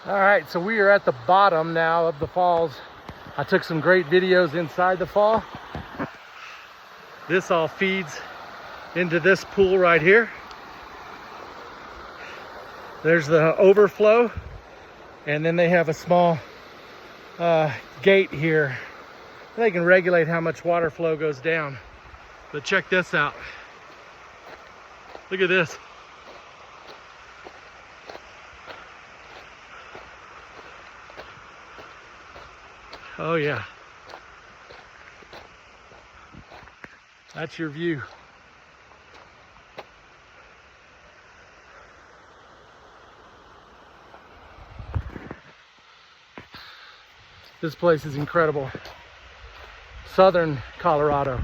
All right, so we are at the bottom now of the falls. I took some great videos inside the fall. This all feeds into this pool right here. There's the overflow, and then they have a small gate here. They can regulate how much water flow goes down. But check this out. Look at this. Oh yeah. That's your view. This place is incredible. Southern Colorado.